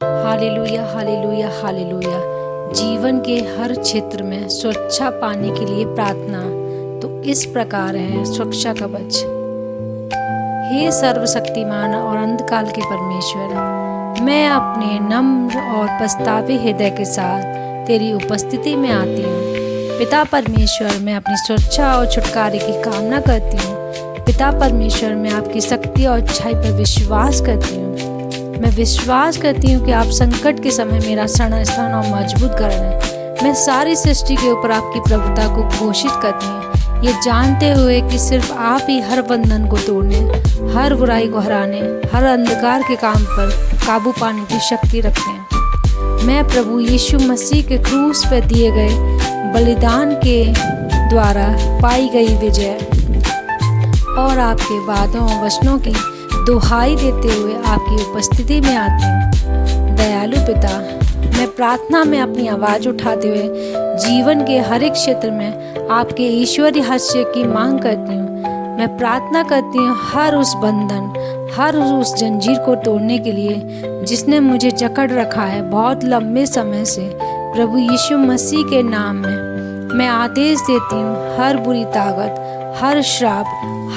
Hallelujah, hallelujah, hallelujah. जीवन के हर क्षेत्र में सुरक्षा पाने के लिए प्रार्थना तो इस प्रकार है। सुरक्षा कवच। हे सर्वशक्तिमान और अंतकाल के परमेश्वर, मैं अपने नम्र और पछतावे हृदय के साथ तेरी उपस्थिति में आती हूँ। पिता परमेश्वर, मैं अपनी सुरक्षा और छुटकारे की कामना करती हूँ। पिता परमेश्वर, मैं आपकी शक्ति और अच्छाई पर विश्वास करती हूँ। मैं विश्वास करती हूँ कि आप संकट के समय मेरा शरण स्थान और मजबूत कारण है। मैं सारी सृष्टि के ऊपर आपकी प्रभुता को घोषित करती हूँ, ये जानते हुए कि सिर्फ आप ही हर बंधन को तोड़ने, हर बुराई को हराने, हर अंधकार के काम पर काबू पाने की शक्ति रखते हैं। मैं प्रभु यीशु मसीह के क्रूस पर दिए गए बलिदान के द्वारा पाई गई विजय और आपके वादों और वचनों की दुहाई देते हुए आपकी उपस्थिति में आती हूँ। दयालु पिता, मैं प्रार्थना में अपनी आवाज़ उठाते हुए जीवन के हर एक क्षेत्र में आपके ईश्वरीय हस्तक्षेप की मांग करती हूँ। मैं प्रार्थना करती हूँ हर उस बंधन, हर उस जंजीर को तोड़ने के लिए जिसने मुझे जकड़ रखा है बहुत लंबे समय से। प्रभु यीशु मसीह के नाम में मैं आदेश देती हूँ, हर बुरी ताकत, हर श्राप,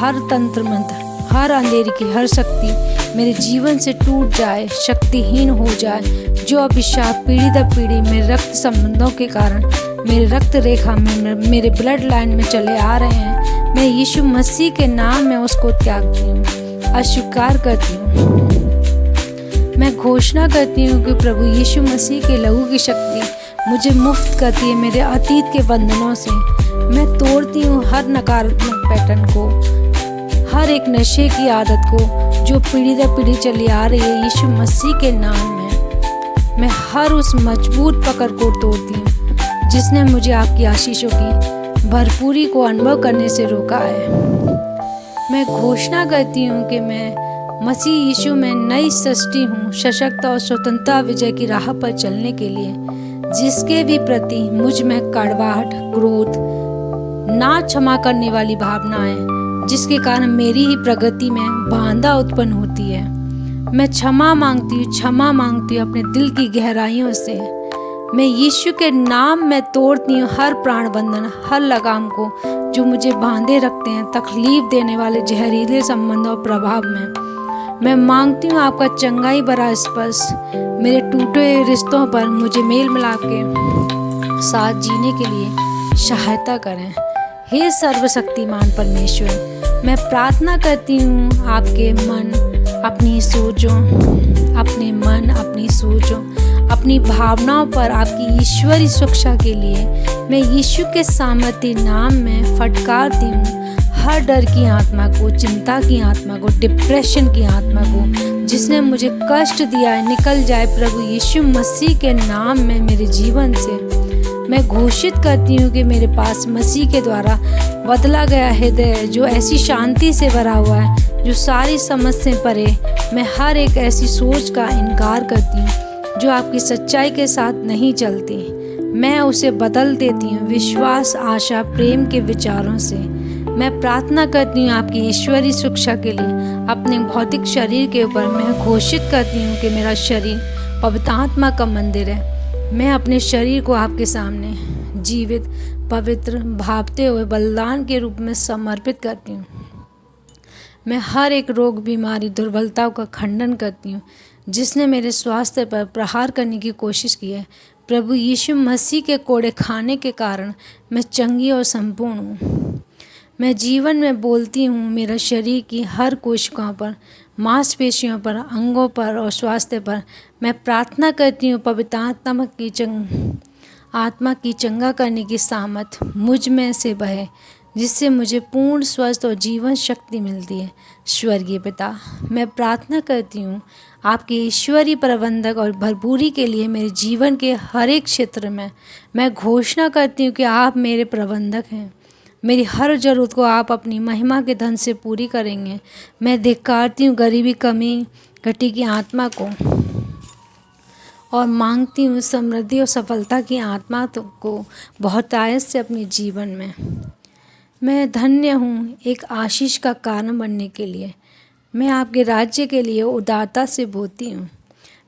हर तंत्र मंत्र, हर अंधेरे की हर शक्ति मेरे जीवन से टूट जाए, शक्तिहीन हो जाए। जो अभिशाप पीढ़ी दर पीढ़ी मेरे रक्त संबंधों के कारण मेरे रक्त रेखा में, मेरे ब्लड लाइन में चले आ रहे हैं, मैं यीशु मसीह के नाम में उसको त्यागती हूँ, अस्वीकार करती हूँ। मैं घोषणा करती हूँ कि प्रभु यीशु मसीह के लहू की शक्ति मुझे मुक्त करती है मेरे अतीत के बंधनों से। मैं तोड़ती हूँ हर नकारात्मक पैटर्न को, हर एक नशे की आदत को जो पीढ़ी दर पीढ़ी चली आ रही है। यीशु मसीह के नाम में मैं हर उस मजबूत पकड़ को तोड़ती हूँ जिसने मुझे आपकी आशीषों की भरपूरी को अनुभव करने से रोका है। मैं घोषणा करती हूँ कि मैं मसीह यीशु में नई सृष्टि हूँ, सशक्त और स्वतंत्रता विजय की राह पर चलने के लिए, जिसके भी प्रति मुझ में कड़वाहट, क्रोध, ना क्षमा करने वाली भावनाएं, जिसके कारण मेरी ही प्रगति में बाधा उत्पन्न होती है। मैं क्षमा मांगती हूँ अपने दिल की गहराइयों से। मैं यीशु के नाम में तोड़ती हूँ हर प्राण बंधन, हर लगाम को जो मुझे बांधे रखते हैं तकलीफ देने वाले जहरीले संबंधों और प्रभाव में। मैं मांगती हूँ आपका चंगाई भरा स्पर्श मेरे टूटे रिश्तों पर मुझे मेल मिला के साथ जीने के लिए सहायता करें। हे सर्वशक्तिमान परमेश्वर, मैं प्रार्थना करती हूँ आपके मन, अपनी सोचों, अपनी भावनाओं पर आपकी ईश्वरीय सुरक्षा के लिए मैं यीशु के सामर्थ्य नाम में फटकारती हूँ हर डर की आत्मा को, चिंता की आत्मा को, डिप्रेशन की आत्मा को जिसने मुझे कष्ट दिया है, निकल जाए प्रभु यीशु मसीह के नाम में मेरे जीवन से। मैं घोषित करती हूँ कि मेरे पास मसीह के द्वारा बदला गया हृदय जो ऐसी शांति से भरा हुआ है जो सारी समझ से परे। मैं हर एक ऐसी सोच का इनकार करती हूँ जो आपकी सच्चाई के साथ नहीं चलती। मैं उसे बदल देती हूँ विश्वास, आशा, प्रेम के विचारों से। मैं प्रार्थना करती हूँ आपकी ईश्वरीय शिक्षा के लिए अपने भौतिक शरीर के ऊपर। मैं घोषित करती हूँ कि मेरा शरीर पवित्र आत्मा का मंदिर है। मैं अपने शरीर को आपके सामने जीवित, पवित्र, भापते हुए बलिदान के रूप में समर्पित करती हूँ। मैं हर एक रोग, बीमारी, दुर्बलताओं का खंडन करती हूँ जिसने मेरे स्वास्थ्य पर प्रहार करने की कोशिश की है। प्रभु यीशु मसीह के कोड़े खाने के कारण मैं चंगी और संपूर्ण हूँ। मैं जीवन में बोलती हूँ मेरा शरीर की हर कोशिकाओं पर, मांसपेशियों पर, अंगों पर और स्वास्थ्य पर मैं प्रार्थना करती हूँ पवित्र आत्मा की चंगा करने की सामर्थ मुझ में से बहे, जिससे मुझे पूर्ण स्वस्थ और जीवन शक्ति मिलती है। स्वर्गीय पिता, मैं प्रार्थना करती हूँ आपके ईश्वरीय प्रबंधक और भरपूरी के लिए मेरे जीवन के हर एक क्षेत्र में। मैं घोषणा करती हूँ कि आप मेरे प्रबंधक हैं। मेरी हर ज़रूरत को आप अपनी महिमा के धन से पूरी करेंगे। मैं धिक्कारती हूँ गरीबी, कमी, घटी की आत्मा को और मांगती हूँ समृद्धि और सफलता की आत्मा को बहुतायत से अपने जीवन में। मैं धन्य हूँ एक आशीष का कारण बनने के लिए। मैं आपके राज्य के लिए उदारता से बोलती हूँ।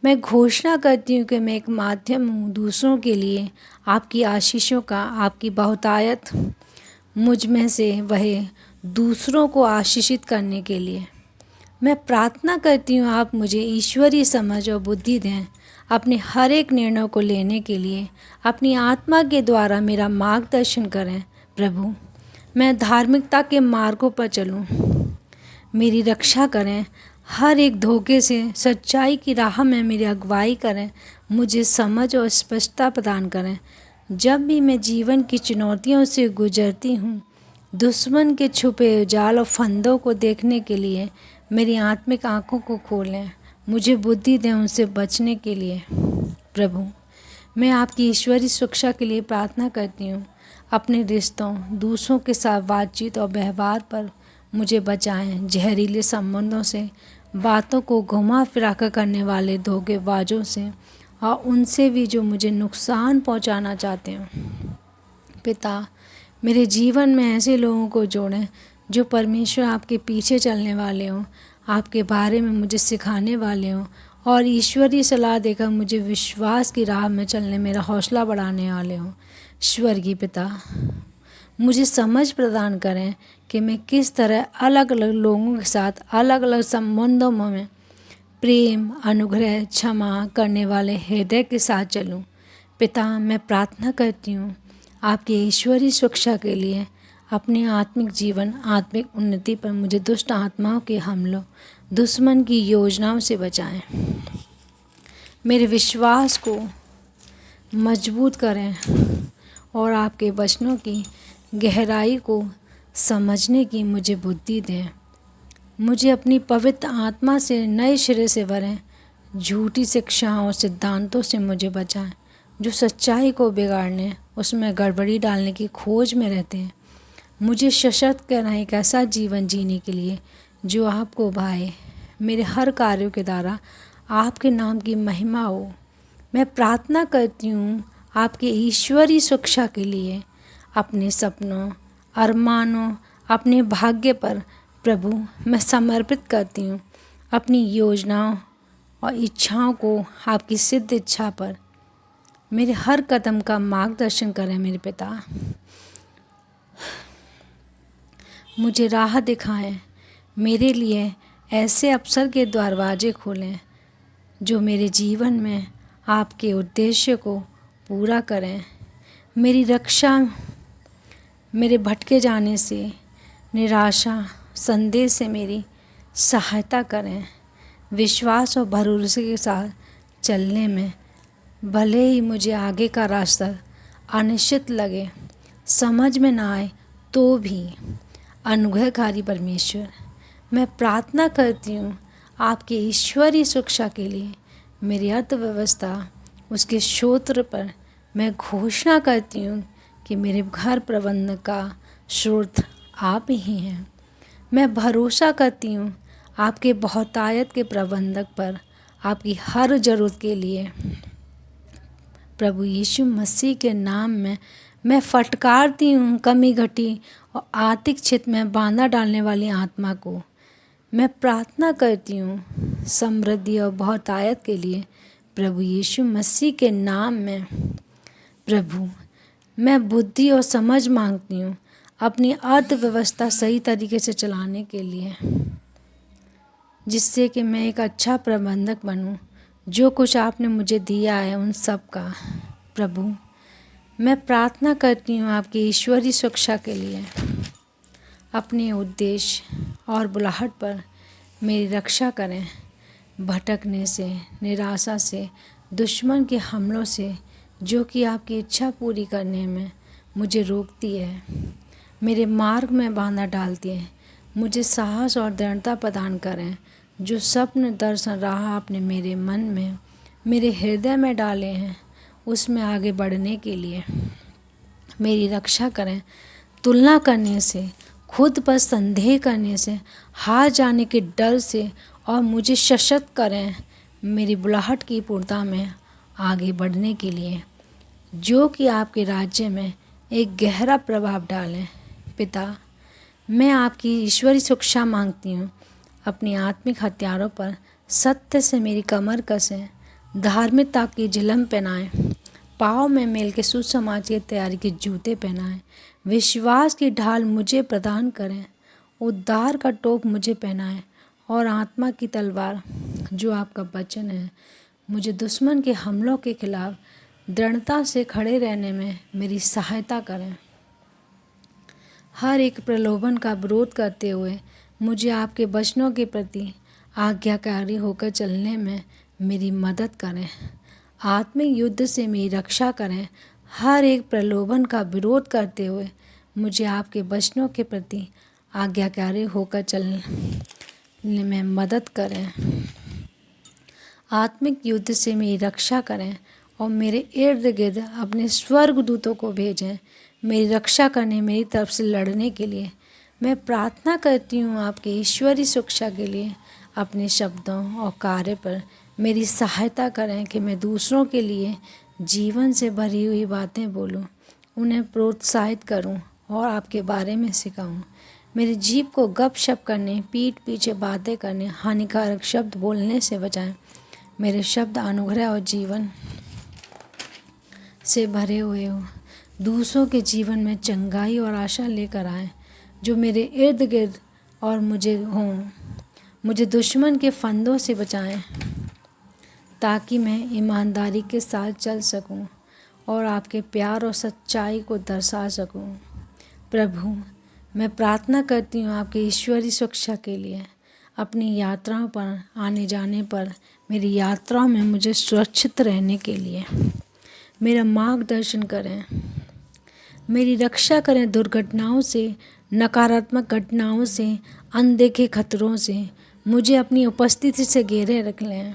मैं घोषणा करती हूँ कि मैं एक माध्यम हूँ दूसरों के लिए आपकी आशीषों का, आपकी बहुतायत मुझ में से वह दूसरों को आशीषित करने के लिए। मैं प्रार्थना करती हूँ आप मुझे ईश्वरीय समझ और बुद्धि दें अपने हर एक निर्णय को लेने के लिए। अपनी आत्मा के द्वारा मेरा मार्गदर्शन करें प्रभु। मैं धार्मिकता के मार्गों पर चलूँ, मेरी रक्षा करें हर एक धोखे से। सच्चाई की राह में मेरी अगुवाई करें, मुझे समझ और स्पष्टता प्रदान करें। जब भी मैं जीवन की चुनौतियों से गुजरती हूँ, दुश्मन के छुपे जाल और फंदों को देखने के लिए मेरी आत्मिक आँखों को खोलें। मुझे बुद्धि दें उनसे बचने के लिए प्रभु। मैं आपकी ईश्वरीय शिक्षा के लिए प्रार्थना करती हूँ। अपने रिश्तों, दूसरों के साथ बातचीत और व्यवहार पर मुझे बचाएं। जहरीले संबंधों से, बातों को घुमा फिरा कर करने वाले धोखेबाजों से और उनसे भी जो मुझे नुकसान पहुंचाना चाहते हैं। पिता, मेरे जीवन में ऐसे लोगों को जोड़ें जो परमेश्वर आपके पीछे चलने वाले हों, आपके बारे में मुझे सिखाने वाले हों और ईश्वरीय सलाह देकर मुझे विश्वास की राह में चलने मेरा हौसला बढ़ाने वाले हों। स्वर्गीय पिता, मुझे समझ प्रदान करें कि मैं किस तरह अलग अलग लोगों के साथ अलग अलग संबंधों में प्रेम, अनुग्रह, क्षमा करने वाले हृदय के साथ चलूं। पिता, मैं प्रार्थना करती हूँ आपकी ईश्वरीय शिक्षा के लिए। अपने आत्मिक जीवन, आत्मिक उन्नति पर मुझे दुष्ट आत्माओं के हमलों, दुश्मन की योजनाओं से बचाएं। मेरे विश्वास को मजबूत करें और आपके वचनों की गहराई को समझने की मुझे बुद्धि दें। मुझे अपनी पवित्र आत्मा से नए सिरे से भरें। झूठी शिक्षाओं और सिद्धांतों से मुझे बचाएं जो सच्चाई को बिगाड़ने, उसमें गड़बड़ी डालने की खोज में रहते हैं। मुझे सशक्त करना एक ऐसा जीवन जीने के लिए जो आपको भाए। मेरे हर कार्यों के द्वारा आपके नाम की महिमा हो। मैं प्रार्थना करती हूँ आपके ईश्वरीय शिक्षा के लिए। अपने सपनों, अरमानों, अपने भाग्य पर प्रभु मैं समर्पित करती हूँ। अपनी योजनाओं और इच्छाओं को आपकी सिद्ध इच्छा पर मेरे हर कदम का मार्गदर्शन करें मेरे पिता। मुझे राह दिखाएं, मेरे लिए ऐसे अवसर के दरवाजे खोलें जो मेरे जीवन में आपके उद्देश्य को पूरा करें। मेरी रक्षा, मेरे भटके जाने से, निराशा, संदेह से मेरी सहायता करें। विश्वास और भरोसे के साथ चलने में भले ही मुझे आगे का रास्ता अनिश्चित लगे, समझ में ना आए, तो भी अनुग्रहकारी परमेश्वर, मैं प्रार्थना करती हूँ आपके ईश्वरीय शिक्षा के लिए। मेरी अर्थव्यवस्था, उसके क्षेत्र पर मैं घोषणा करती हूँ कि मेरे घर प्रबंधन का स्रोत आप ही हैं। मैं भरोसा करती हूँ आपके बहुतायत के प्रबंधक पर, आपकी हर ज़रूरत के लिए। प्रभु यीशु मसीह के नाम में मैं फटकारती हूँ कमी, घटी और आर्थिक क्षेत्र में बांधा डालने वाली आत्मा को। मैं प्रार्थना करती हूँ समृद्धि और बहुतायत के लिए प्रभु यीशु मसीह के नाम में। प्रभु, मैं बुद्धि और समझ मांगती हूँ अपनी अर्थव्यवस्था सही तरीके से चलाने के लिए, जिससे कि मैं एक अच्छा प्रबंधक बनूं। जो कुछ आपने मुझे दिया है उन सब का प्रभु मैं प्रार्थना करती हूँ आपकी ईश्वरीय शिक्षा के लिए। अपने उद्देश्य और बुलाहट पर मेरी रक्षा करें, भटकने से, निराशा से, दुश्मन के हमलों से, जो कि आपकी इच्छा पूरी करने में मुझे रोकती है, मेरे मार्ग में बाधा डालती है। मुझे साहस और दृढ़ता प्रदान करें। जो स्वप्न, दर्शन, राह आपने मेरे मन में, मेरे हृदय में डाले हैं, उसमें आगे बढ़ने के लिए मेरी रक्षा करें। तुलना करने से, खुद पर संदेह करने से, हार जाने के डर से, और मुझे सशक्त करें मेरी बुलाहट की पूर्णता में आगे बढ़ने के लिए, जो कि आपके राज्य में एक गहरा प्रभाव डालें। पिता, मैं आपकी ईश्वरीय शिक्षा मांगती हूँ। अपनी आत्मिक हथियारों पर सत्य से मेरी कमर कसें। धार्मिकता की झिलम पहनाए, पाँव में मेल के सुसमाज की तैयारी के जूते पहनाएं, विश्वास की ढाल मुझे प्रदान करें, उद्धार का टोप मुझे पहनाएं और आत्मा की तलवार जो आपका वचन है मुझे दुश्मन के हमलों के खिलाफ दृढ़ता से खड़े रहने में मेरी सहायता करें। हर एक प्रलोभन का विरोध करते हुए मुझे आपके वचनों के प्रति आज्ञाकारी होकर चलने में मेरी मदद करें। आत्मिक युद्ध से मेरी रक्षा करें। हर एक प्रलोभन का विरोध करते हुए मुझे आपके वचनों के प्रति आज्ञाकारी होकर चलने में मदद करें। आत्मिक युद्ध से मेरी रक्षा करें और मेरे इर्द गिर्द अपने स्वर्गदूतों को भेजें मेरी रक्षा करने, मेरी तरफ से लड़ने के लिए। मैं प्रार्थना करती हूँ आपकी ईश्वरी शिक्षा के लिए। अपने शब्दों और कार्य पर मेरी सहायता करें कि मैं दूसरों के लिए जीवन से भरी हुई बातें बोलूं, उन्हें प्रोत्साहित करूं और आपके बारे में सिखाऊं। मेरी जीभ को गपशप करने, पीठ पीछे बातें करने, हानिकारक शब्द बोलने से बचाएं। मेरे शब्द अनुग्रह और जीवन से भरे हुए हों, दूसरों के जीवन में चंगाई और आशा लेकर आएँ जो मेरे इर्द गिर्द और मुझे हों। मुझे दुश्मन के फंदों से बचाएं ताकि मैं ईमानदारी के साथ चल सकूं और आपके प्यार और सच्चाई को दर्शा सकूं। प्रभु, मैं प्रार्थना करती हूँ आपकी ईश्वरी शिक्षा के लिए। अपनी यात्राओं पर आने जाने पर मेरी यात्राओं में मुझे सुरक्षित रहने के लिए मेरा मार्गदर्शन करें, मेरी रक्षा करें दुर्घटनाओं से, नकारात्मक घटनाओं से, अनदेखे खतरों से। मुझे अपनी उपस्थिति से घेरे रख लें,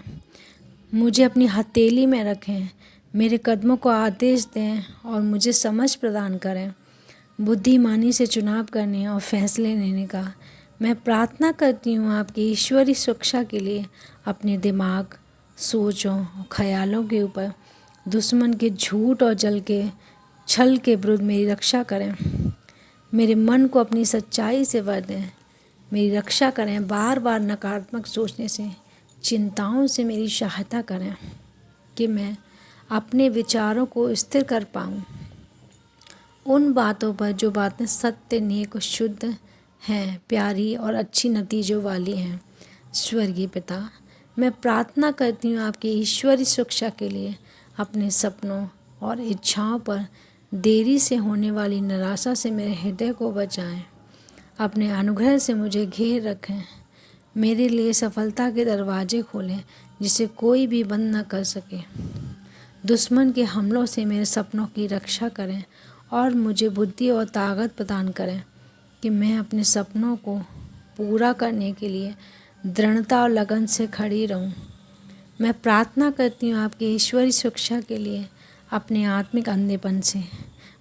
मुझे अपनी हथेली में रखें, मेरे कदमों को आदेश दें और मुझे समझ प्रदान करें बुद्धिमानी से चुनाव करने और फैसले लेने का। मैं प्रार्थना करती हूँ आपकी ईश्वरी शिक्षा के लिए। अपने दिमाग, सोचों और ख्यालों के ऊपर दुश्मन के झूठ और छल के विरुद्ध मेरी रक्षा करें। मेरे मन को अपनी सच्चाई से भर दें, मेरी रक्षा करें। बार बार नकारात्मक सोचने से, चिंताओं से मेरी सहायता करें कि मैं अपने विचारों को स्थिर कर पाऊँ उन बातों पर जो बातें सत्य, नेक, शुद्ध हैं, प्यारी और अच्छी नतीजों वाली हैं। स्वर्गीय पिता, मैं प्रार्थना करती हूँ आपकी ईश्वरी शिक्षा के लिए। अपने सपनों और इच्छाओं पर देरी से होने वाली निराशा से मेरे हृदय को बचाएं। अपने अनुग्रह से मुझे घेर रखें, मेरे लिए सफलता के दरवाजे खोलें जिसे कोई भी बंद न कर सके। दुश्मन के हमलों से मेरे सपनों की रक्षा करें और मुझे बुद्धि और ताकत प्रदान करें कि मैं अपने सपनों को पूरा करने के लिए दृढ़ता और लगन से खड़ी रहूं। मैं प्रार्थना करती हूँ आपकी ईश्वरी शिक्षा के लिए। अपने आत्मिक अंधेपन से,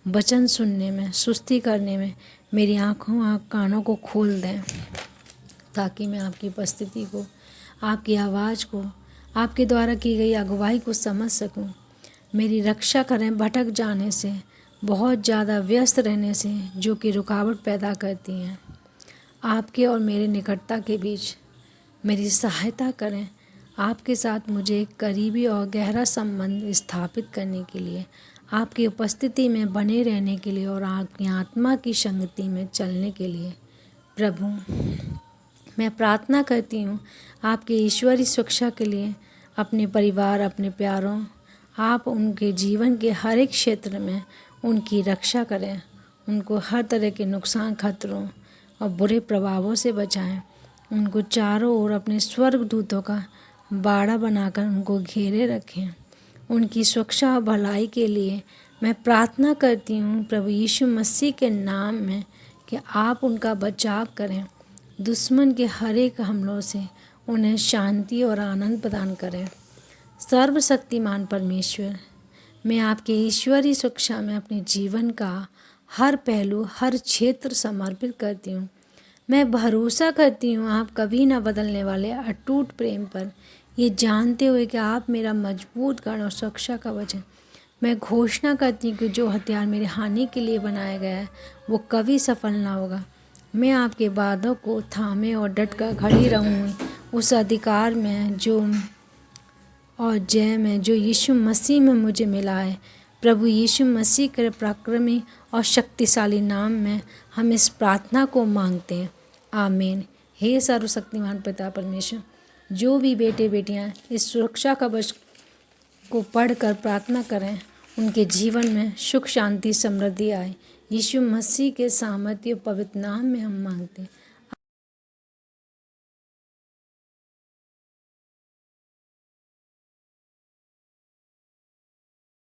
वचन सुनने में, सुस्ती करने में मेरी आँखों कानों को खोल दें ताकि मैं आपकी उपस्थिति को, आपकी आवाज़ को, आपके द्वारा की गई अगुवाई को समझ सकूं। मेरी रक्षा करें भटक जाने से, बहुत ज़्यादा व्यस्त रहने से जो कि रुकावट पैदा करती हैं। आपके और मेरे निकटता के बीच मेरी सहायता करें। आपके साथ मुझे एक करीबी और गहरा संबंध स्थापित करने के लिए, आपकी उपस्थिति में बने रहने के लिए और आपकी आत्मा की संगति में चलने के लिए। प्रभु, मैं प्रार्थना करती हूँ आपकी ईश्वरी शिक्षा के लिए। अपने परिवार, अपने प्यारों, आप उनके जीवन के हर एक क्षेत्र में उनकी रक्षा करें। उनको हर तरह के नुकसान, खतरों और बुरे प्रभावों से बचाएं। उनको चारों ओर अपने स्वर्गदूतों का बाड़ा बनाकर उनको घेरे रखें। उनकी सुरक्षा और भलाई के लिए मैं प्रार्थना करती हूँ प्रभु यीशु मसीह के नाम में कि आप उनका बचाव करें। दुश्मन के हर एक हमलों से उन्हें शांति और आनंद प्रदान करें। सर्वशक्तिमान परमेश्वर, मैं आपके ईश्वरी शिक्षा में अपने जीवन का हर पहलू, हर क्षेत्र समर्पित करती हूँ। मैं भरोसा करती हूँ आप कभी न बदलने वाले अटूट प्रेम पर, ये जानते हुए कि आप मेरा मजबूत गढ़ और सुरक्षा कवच है। मैं घोषणा करती हूँ कि जो हथियार मेरे हानि के लिए बनाया गया है वो कभी सफल ना होगा। मैं आपके वादों को थामे और डट कर खड़ी रहूँगी उस अधिकार में जो और जय में जो यीशु मसीह में मुझे मिला है। प्रभु यीशु मसीह के पराक्रमी और शक्तिशाली नाम में हम इस प्रार्थना को मांगते हैं, आमीन। हे सर्वशक्तिमान पिता परमेश्वर, जो भी बेटे बेटियां इस सुरक्षा कवच को पढ़कर प्रार्थना करें, उनके जीवन में सुख शांति समृद्धि आए। यीशु मसीह के सामर्थ्य पवित्र नाम में हम मांगते हैं,